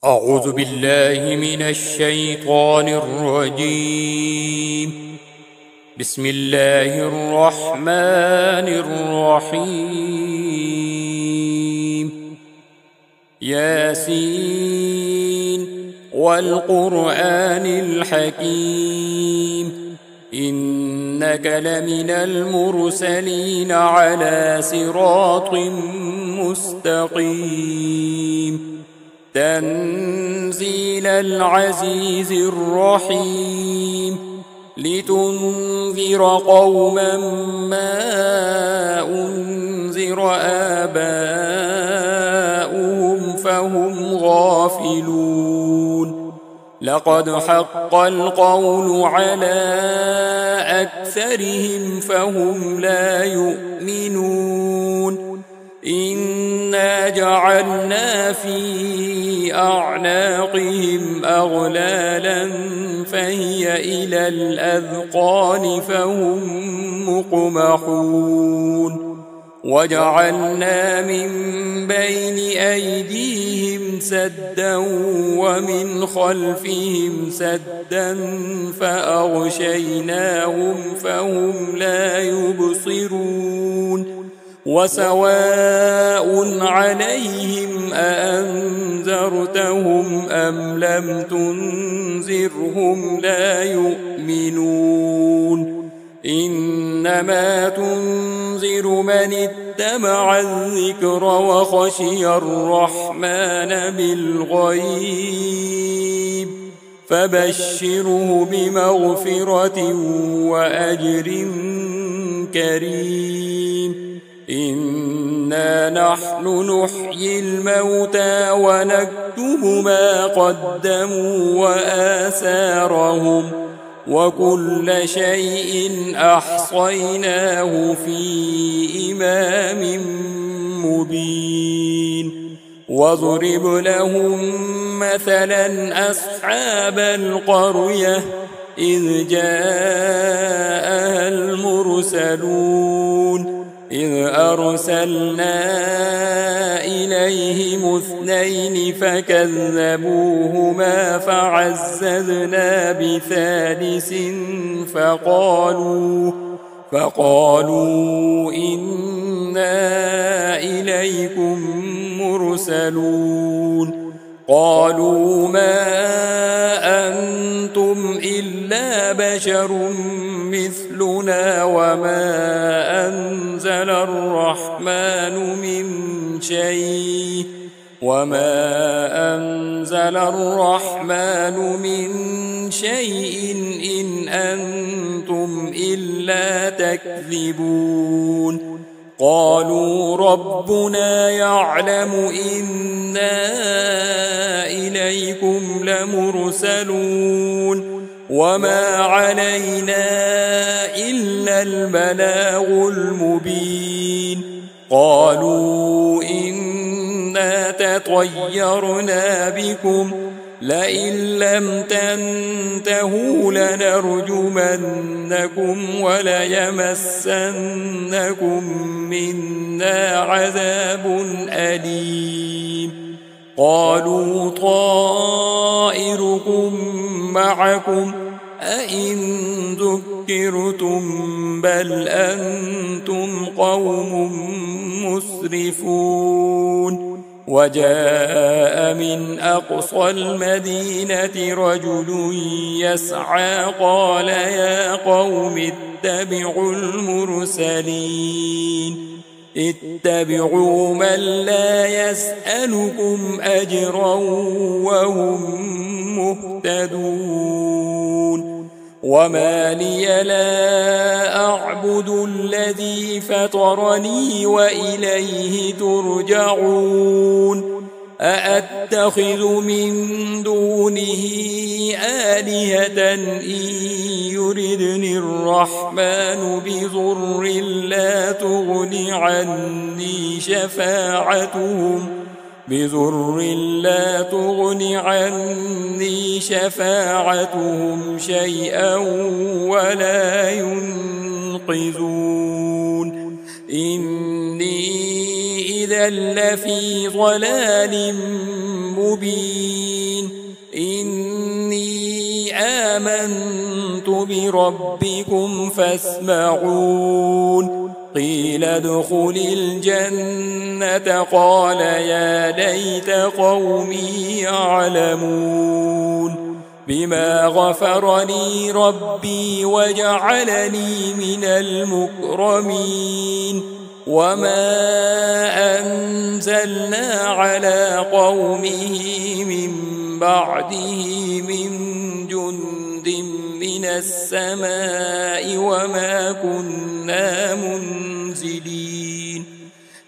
أعوذ بالله من الشيطان الرجيم. بسم الله الرحمن الرحيم. ياسين والقرآن الحكيم إنك لمن المرسلين على صراط مستقيم تنزيل العزيز الرحيم لتنذر قوما ما أنذر آباؤهم فهم غافلون لقد حق القول على أكثرهم فهم لا يؤمنون إنا جعلنا في أعناقهم أغلالا فهي إلى الأذقان فهم مقمحون وجعلنا من بين أيديهم سدا ومن خلفهم سدا فأغشيناهم فهم لا يبصرون وسواء عليهم أأنذرتهم أم لم تنذرهم لا يؤمنون إنما تنذر من اتبع الذكر وخشي الرحمن بالغيب فبشره بمغفرة وأجر كريم إنا نحن نحيي الموتى ونكتب ما قدموا وآثارهم وكل شيء أحصيناه في إمام مبين واضرب لهم مثلا أصحاب القرية إذ جاءها المرسلون إذ أرسلنا إليهم اثنين فكذبوهما فعززنا بثالث فقالوا إنا إليكم مرسلون قالوا ما أنتم إلا بشر مثلنا وما أنزل الرحمن من شيء إن أنتم إلا تكذبون قالوا ربنا يعلم إنا إليكم لمرسلون وما علينا إلا البلاغ المبين قالوا إنا تطيرنا بكم لئن لم تنتهوا لنرجمنكم وليمسنكم منا عذاب أليم قالوا طائركم معكم أئن ذكرتم بل أنتم قوم مسرفون وجاء من أقصى المدينة رجل يسعى قال يا قوم اتبعوا اتبعوا من لا يسألكم أجرا وهم مهتدون وما لي لا أعبد الذي فطرني وإليه ترجعون أأتخذ من دونه آلهة إن يردني الرحمن بضر لا تغن عني شفاعتهم شيئا ولا ينقذون إني إذا لفي ضلال مبين إني آمنت بربكم فاسمعون قيل ادخل الجنة قال يا ليت قومي يعلمون بما غفر لي ربي وجعلني من المكرمين وما أنزلنا على قومه من بعده من جند من السماء وما كنا منزلين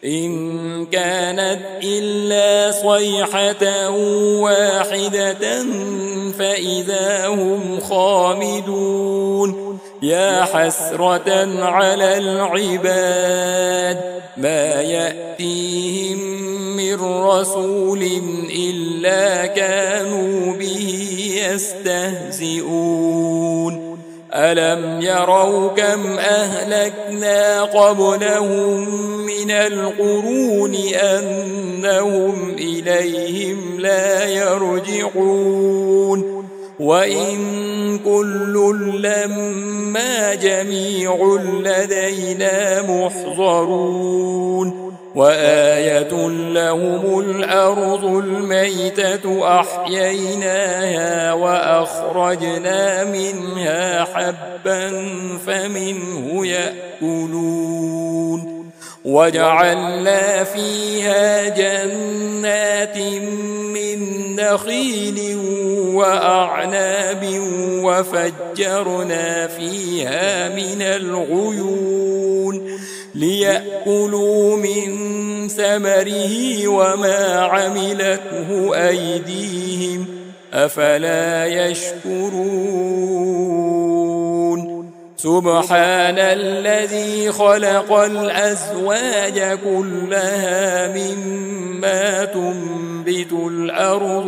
إن كانت إلا صيحة واحدة فإذا هم خامدون يا حسرة على العباد ما يأتيهم من رسول إلا كانوا به يستهزئون ألم يروا كم أهلكنا قبلهم من القرون أنهم إليهم لا يرجعون وإن كل لما جميع لدينا محضرون وآية لهم الأرض الميتة أحييناها وأخرجنا منها حبا فمنه يأكلون وجعلنا فيها جنات من نخيل وأعناب وفجرنا فيها من العيون ليأكلوا من ثمره وما عملته أيديهم أفلا يشكرون سبحان الذي خلق الأزواج كلها مما تنبت الأرض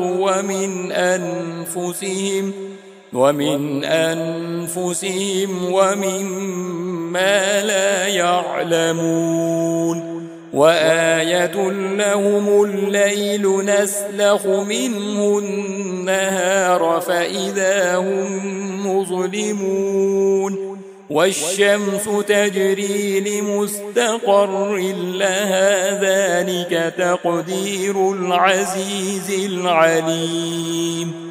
ومن أنفسهم ومما لا يعلمون وآية لهم الليل نسلخ منه النهار فإذا هم مظلمون والشمس تجري لمستقر لها ذلك تقدير العزيز العليم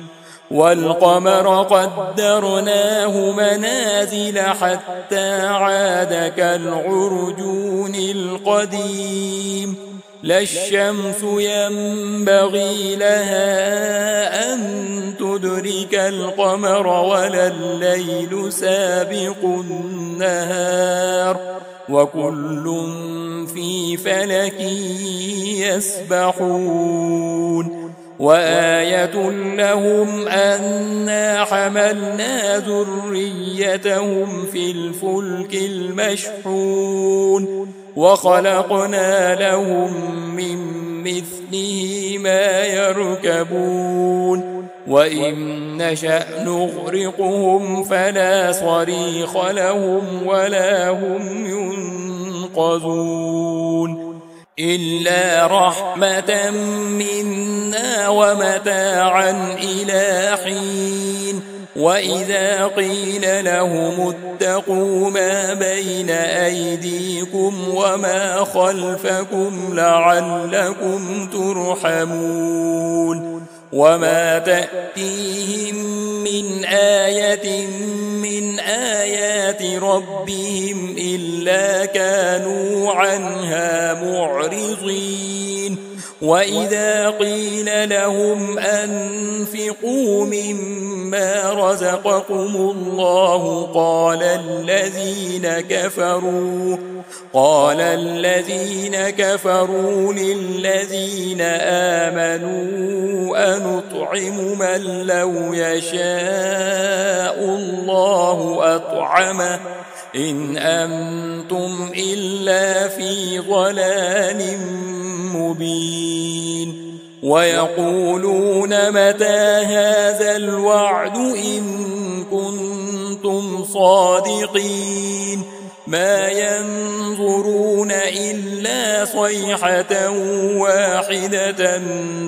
والقمر قدرناه منازل حتى عاد كالعرجون القديم لا الشمس ينبغي لها أن تدرك القمر ولا الليل سابق النهار وكل في فلك يسبحون وآية لهم أنا حملنا ذريتهم في الفلك المشحون وخلقنا لهم من مثله ما يركبون وإن نشأ نغرقهم فلا صريخ لهم ولا هم ينقذون إلا رحمة منا ومتاعا إلى حين وإذا قيل لهم اتقوا ما بين أيديكم وما خلفكم لعلكم ترحمون وما تأتيهم من آية من آيات ربهم إلا كانوا عنها معرضين وإذا قيل لهم أنفقوا مما رزقكم الله قال الذين كفروا للذين آمنوا أنطعم من لو يشاء الله أطعمه إن أنتم إلا في ضلال مبين ويقولون متى هذا الوعد إن كنتم صادقين ما ينظرون إلا صيحة واحدة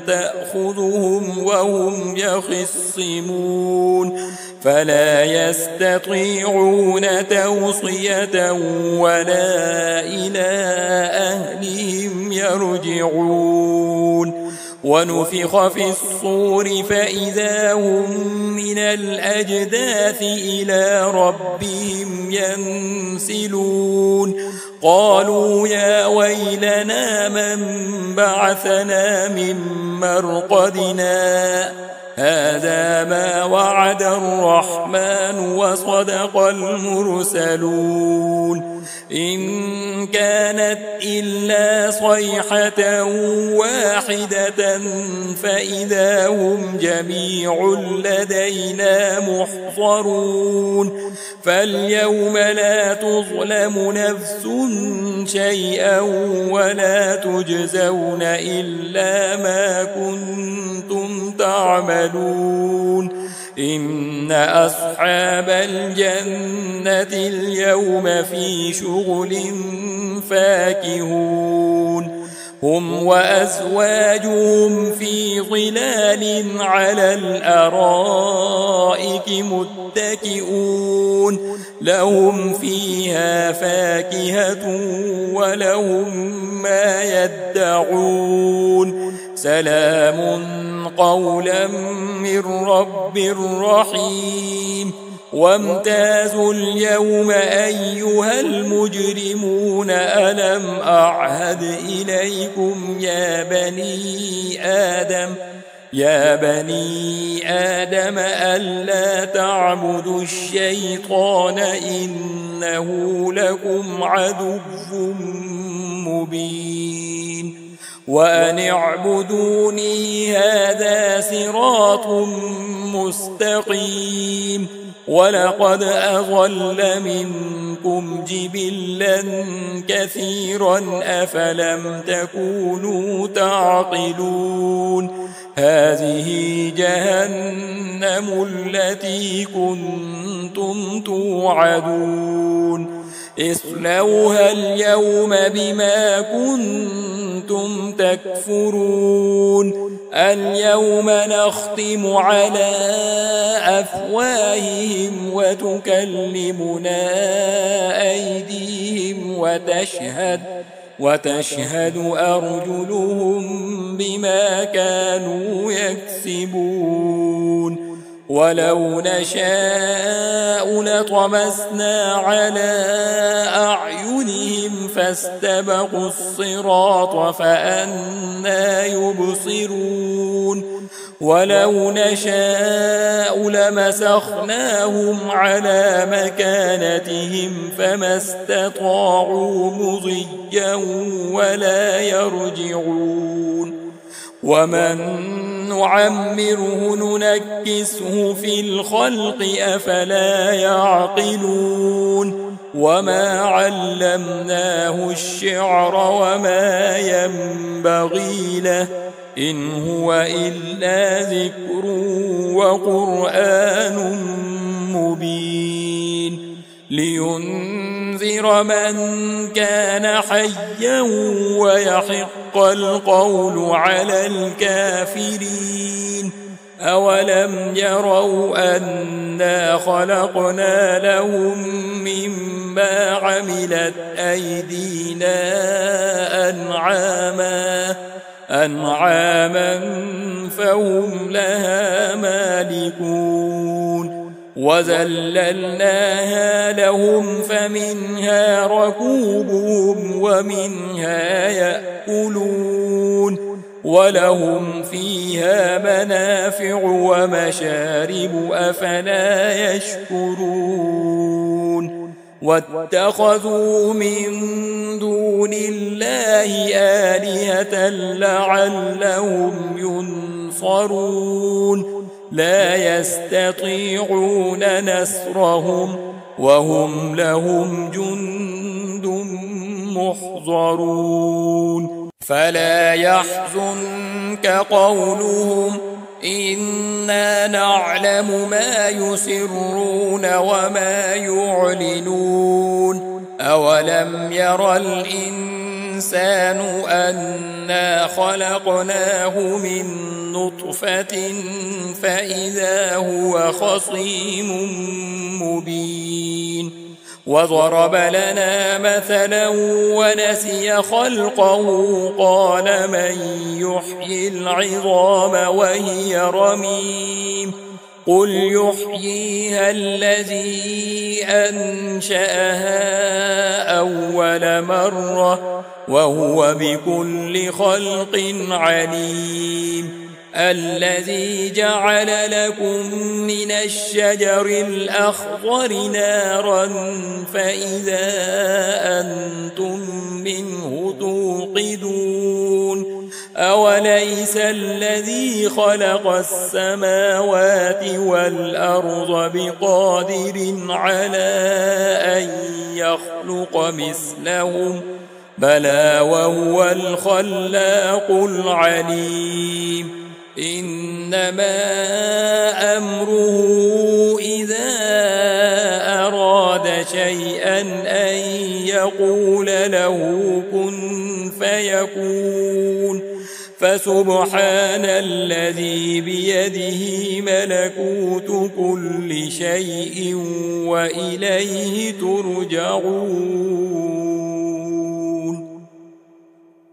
تأخذهم وهم يخصمون فلا يستطيعون توصية ولا إلى أهلهم يرجعون ونفخ في الصور فإذا هم من الأجداث إلى ربهم ينسلون قالوا يا ويلنا من بعثنا من مرقدنا هذا ما وعد الرحمن وصدق المرسلون إن كانت إلا صيحة واحدة فإذا هم جميع لدينا محضرون فاليوم لا تظلم نفس شيئا ولا تجزون إلا ما كنتم تعملون إن أصحاب الجنة اليوم في شغل فاكهون هم وأزواجهم في ظلال على الأرائك متكئون لهم فيها فاكهة ولهم ما يدعون سلام قولا من رب رحيم وامتازوا اليوم أيها المجرمون ألم أعهد إليكم يا بني آدم ألا تعبدوا الشيطان إنه لكم عدو مبين وأن اعبدوني هذا صراط مستقيم ولقد أضل منكم جبلا كثيرا أفلم تكونوا تعقلون هذه جهنم التي كنتم توعدون اصلوها اليوم بما كنتم تكفرون اليوم نختم على أفواههم وتكلمنا أيديهم وتشهد أرجلهم بما كانوا يكسبون ولو نشاء لطمسنا على أعينهم فاستبقوا الصراط فأنى يبصرون ولو نشاء لمسخناهم على مكانتهم فما استطاعوا مضيا ولا يرجعون ومن نعمره ننكسه في الخلق أفلا يعقلون وما علمناه الشعر وما ينبغي له إن هو إلا ذكر وقرآن مبين لينذر من كان حيا ويحق القول على الكافرين أولم يروا أنا خلقنا لهم مما عملت أيدينا أنعاما فهم لها مالكون وذللناها لهم فمنها ركوبهم ومنها يأكلون ولهم فيها منافع ومشارب أفلا يشكرون واتخذوا من دون الله آلهة لعلهم ينصرون لا يستطيعون نصرهم وهم لهم جند محضرون فلا يحزنك قولهم إنا نعلم ما يسرون وما يعلنون أولم ير الإنسان أنا خلقناه من نطفة فإذا هو خصيم مبين وضرب لنا مثلا ونسي خلقه قال من يحيي العظام وهي رميم قل يحييها الذي أنشأها أول مرة وهو بكل خلق عليم الذي جعل لكم من الشجر الأخضر نارا فإذا أنتم منه توقدون أوليس الذي خلق السماوات والأرض بقادر على أن يخلق مثلهم بلى وهو الخلاق العليم إنما أمره إذا أراد شيئا أن يقول له كن فيكون فسبحان الذي بيده ملكوت كل شيء وإليه ترجعون.